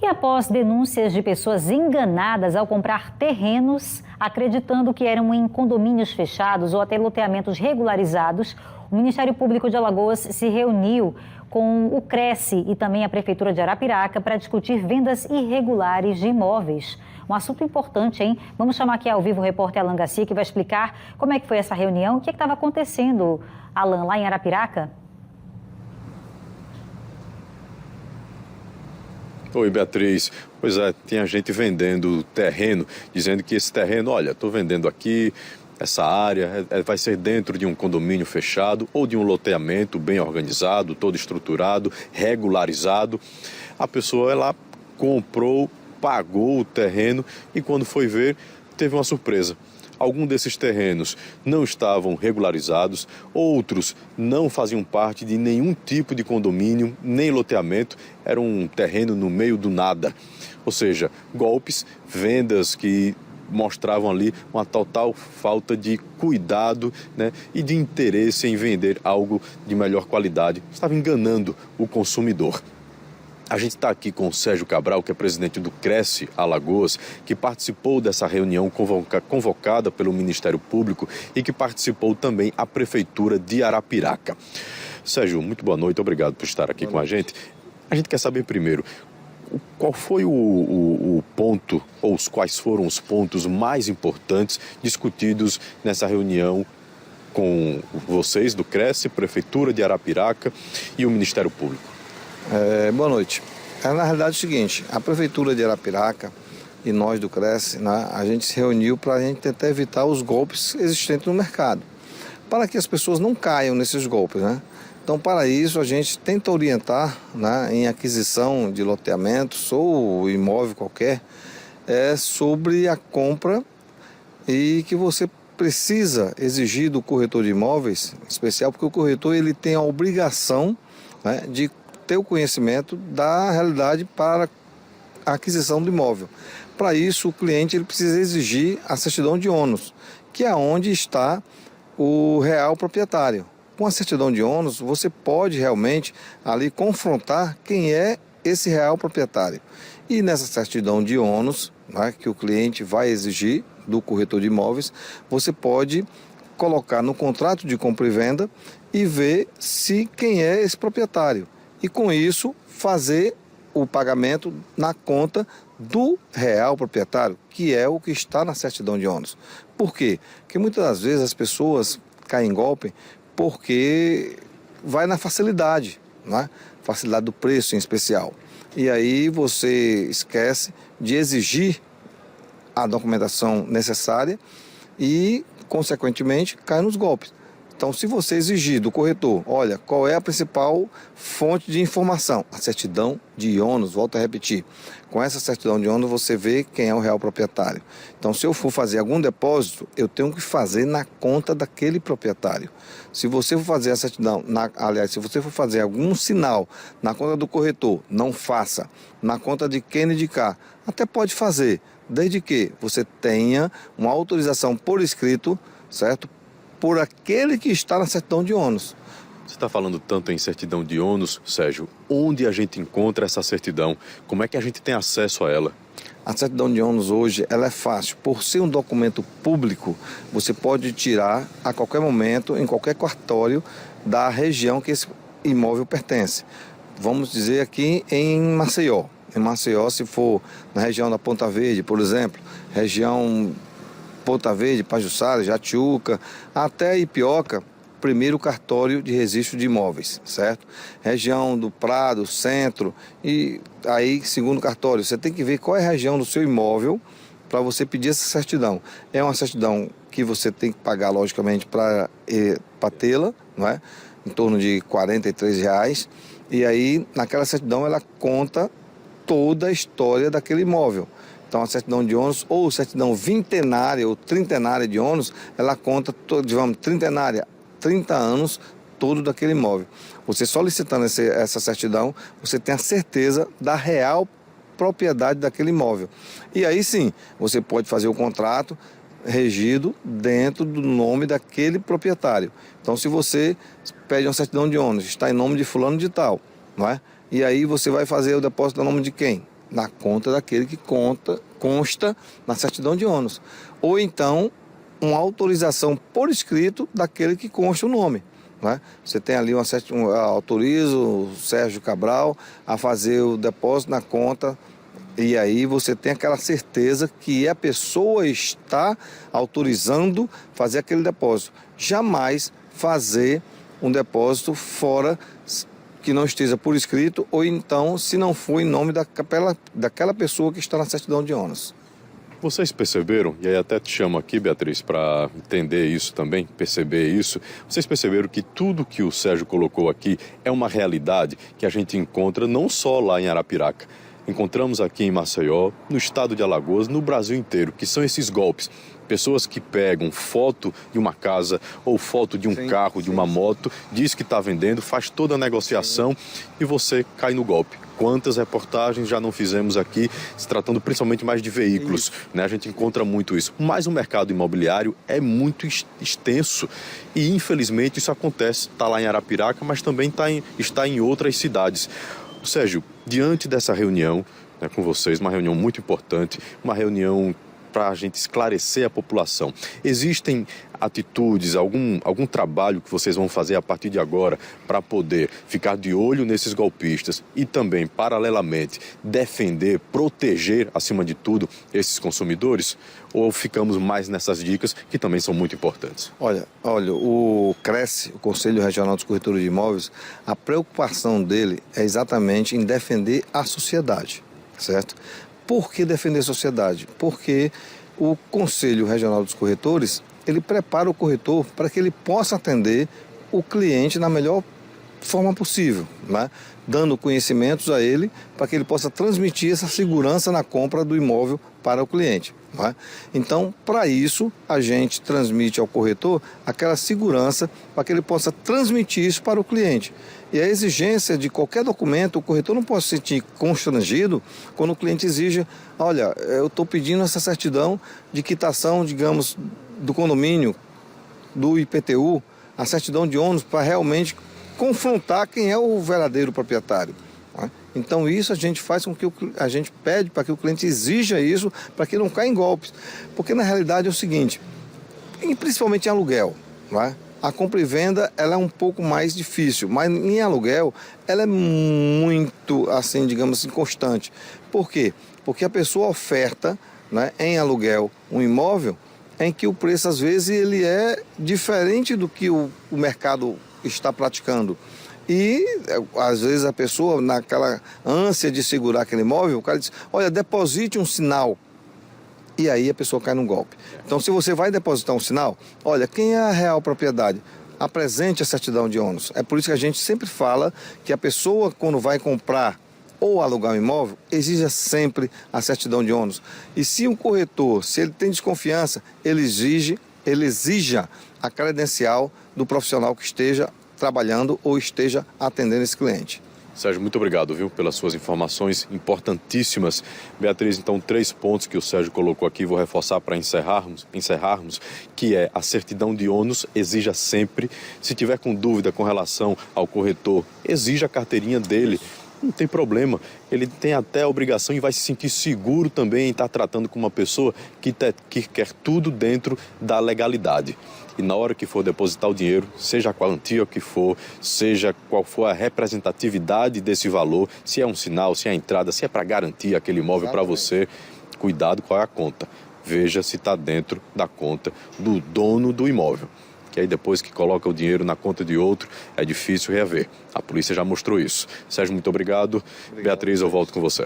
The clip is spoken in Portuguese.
E após denúncias de pessoas enganadas ao comprar terrenos, acreditando que eram em condomínios fechados ou até loteamentos regularizados, o Ministério Público de Alagoas se reuniu com o Cresce e também a Prefeitura de Arapiraca para discutir vendas irregulares de imóveis. Um assunto importante, hein? Vamos chamar aqui ao vivo o repórter Alan Garcia, que vai explicar como é que foi essa reunião, o que estava acontecendo, Alan, lá em Arapiraca. Oi, Beatriz. Pois é, tinha gente vendendo terreno, dizendo que esse terreno, olha, estou vendendo aqui, essa área vai ser dentro de um condomínio fechado ou de um loteamento bem organizado, todo estruturado, regularizado. A pessoa, ela comprou, pagou o terreno e quando foi ver, teve uma surpresa. Alguns desses terrenos não estavam regularizados, outros não faziam parte de nenhum tipo de condomínio, nem loteamento, era um terreno no meio do nada. Ou seja, golpes, vendas que mostravam ali uma total falta de cuidado, né, e de interesse em vender algo de melhor qualidade. Estava enganando o consumidor. A gente está aqui com o Sérgio Cabral, que é presidente do Cresce Alagoas, que participou dessa reunião convocada pelo Ministério Público e que participou também a Prefeitura de Arapiraca. Sérgio, muito boa noite, obrigado por estar aqui com a gente. A gente quer saber primeiro, qual foi o ponto, ou quais foram os pontos mais importantes discutidos nessa reunião com vocês do Cresce, Prefeitura de Arapiraca e o Ministério Público? Boa noite. Na realidade é o seguinte, a Prefeitura de Arapiraca e nós do Cresce, né, a gente se reuniu para a gente tentar evitar os golpes existentes no mercado, para que as pessoas não caiam nesses golpes, né? Então, para isso, a gente tenta orientar, né, em aquisição de loteamentos ou imóvel qualquer, sobre a compra e que você precisa exigir do corretor de imóveis, em especial porque o corretor ele tem a obrigação, né, de ter o conhecimento da realidade para a aquisição do imóvel. Para isso, o cliente ele precisa exigir a certidão de ônus, que é onde está o real proprietário. Com a certidão de ônus, você pode realmente ali confrontar quem é esse real proprietário. E nessa certidão de ônus, né, que o cliente vai exigir do corretor de imóveis, você pode colocar no contrato de compra e venda e ver se quem é esse proprietário. E com isso, fazer o pagamento na conta do real proprietário, que é o que está na certidão de ônus. Por quê? Porque muitas das vezes as pessoas caem em golpe porque vai na facilidade, né? Facilidade do preço em especial. E aí você esquece de exigir a documentação necessária e, consequentemente, cai nos golpes. Então, se você exigir do corretor, olha, qual é a principal fonte de informação? A certidão de ônus, volto a repetir. Com essa certidão de ônus, você vê quem é o real proprietário. Então, se eu for fazer algum depósito, eu tenho que fazer na conta daquele proprietário. Se você for fazer a certidão, se você for fazer algum sinal na conta do corretor, não faça. Na conta de quem indicar, até pode fazer, desde que você tenha uma autorização por escrito, certo? Por aquele que está na certidão de ônus. Você está falando tanto em certidão de ônus, Sérgio. Onde a gente encontra essa certidão? Como é que a gente tem acesso a ela? A certidão de ônus hoje ela é fácil. Por ser um documento público, você pode tirar a qualquer momento, em qualquer cartório da região que esse imóvel pertence. Vamos dizer aqui em Maceió. Em Maceió, se for na região da Ponta Verde, por exemplo, região Ponta Verde, Pajuçara, Jatiuca, até Ipioca, primeiro cartório de registro de imóveis, certo? Região do Prado, Centro, e aí segundo cartório. Você tem que ver qual é a região do seu imóvel para você pedir essa certidão. É uma certidão que você tem que pagar, logicamente, para tê-la, não é? Em torno de R$ 43. E aí, naquela certidão, ela conta toda a história daquele imóvel. Então, a certidão de ônus ou certidão vintenária ou trintenária de ônus, ela conta, digamos, trintenária, 30 anos todo daquele imóvel. Você solicitando essa certidão, você tem a certeza da real propriedade daquele imóvel. E aí sim, você pode fazer o contrato regido dentro do nome daquele proprietário. Então, se você pede uma certidão de ônus, está em nome de fulano de tal, não é? E aí você vai fazer o depósito no nome de quem? na conta daquele que consta na certidão de ônus. Ou então, uma autorização por escrito daquele que consta o nome. Né? Você tem ali autoriza o Sérgio Cabral a fazer o depósito na conta, e aí você tem aquela certeza que a pessoa está autorizando fazer aquele depósito. Jamais fazer um depósito fora que não esteja por escrito, ou então se não for em nome daquela pessoa que está na certidão de ônus. Vocês perceberam, e aí até te chamo aqui, Beatriz, para entender isso também, perceber isso. Vocês perceberam que tudo que o Sérgio colocou aqui é uma realidade que a gente encontra não só lá em Arapiraca. Encontramos aqui em Maceió, no estado de Alagoas, no Brasil inteiro, que são esses golpes. Pessoas que pegam foto de uma casa ou foto de um carro, de uma moto, diz que está vendendo, faz toda a negociação e você cai no golpe. Quantas reportagens já não fizemos aqui, se tratando principalmente mais de veículos, né? A gente encontra muito isso. Mas o mercado imobiliário é muito extenso e, infelizmente, isso acontece. Está lá em Arapiraca, mas também está em outras cidades. Sérgio, diante dessa reunião, né, com vocês, uma reunião muito importante, uma reunião para a gente esclarecer a população. Existem atitudes, algum trabalho que vocês vão fazer a partir de agora para poder ficar de olho nesses golpistas e também, paralelamente, defender, proteger, acima de tudo, esses consumidores? Ou ficamos mais nessas dicas que também são muito importantes? Olha, o CRECE, o Conselho Regional dos Corretores de Imóveis, a preocupação dele é exatamente em defender a sociedade, certo? Por que defender a sociedade? Porque o Conselho Regional dos Corretores, ele prepara o corretor para que ele possa atender o cliente na melhor forma possível, né? Dando conhecimentos a ele para que ele possa transmitir essa segurança na compra do imóvel para o cliente. Né? Então, para isso, a gente transmite ao corretor aquela segurança para que ele possa transmitir isso para o cliente. E a exigência de qualquer documento, o corretor não pode se sentir constrangido quando o cliente exige, olha, eu estou pedindo essa certidão de quitação, digamos, do condomínio, do IPTU, a certidão de ônus para realmente confrontar quem é o verdadeiro proprietário. Né? Então isso a gente faz com que a gente pede para que o cliente exija isso, para que não caia em golpes. Porque na realidade é o seguinte, e principalmente em aluguel, né? A compra e venda ela é um pouco mais difícil, mas em aluguel ela é muito, assim, digamos assim, constante. Por quê? Porque a pessoa oferta, né, em aluguel um imóvel em que o preço às vezes ele é diferente do que o mercado está praticando. E às vezes a pessoa, naquela ânsia de segurar aquele imóvel, o cara diz, olha, deposite um sinal. E aí a pessoa cai num golpe. Então, se você vai depositar um sinal, olha, quem é a real propriedade? Apresente a certidão de ônus. É por isso que a gente sempre fala que a pessoa, quando vai comprar ou alugar um imóvel, exija sempre a certidão de ônus. E se um corretor, se ele tem desconfiança, ele exija a credencial do profissional que esteja trabalhando ou esteja atendendo esse cliente. Sérgio, muito obrigado, viu, pelas suas informações importantíssimas. Beatriz, então, 3 pontos que o Sérgio colocou aqui, vou reforçar para encerrarmos, que é a certidão de ônus, exija sempre. Se tiver com dúvida com relação ao corretor, exija a carteirinha dele. Não tem problema, ele tem até a obrigação e vai se sentir seguro também em estar tratando com uma pessoa que quer tudo dentro da legalidade. E na hora que for depositar o dinheiro, seja qual quantia que for, seja qual for a representatividade desse valor, se é um sinal, se é a entrada, se é para garantir aquele imóvel para você, cuidado qual é a conta. Veja se está dentro da conta do dono do imóvel. Que aí depois que coloca o dinheiro na conta de outro, é difícil reaver. A polícia já mostrou isso. Sérgio, muito obrigado. Beatriz, eu volto com você.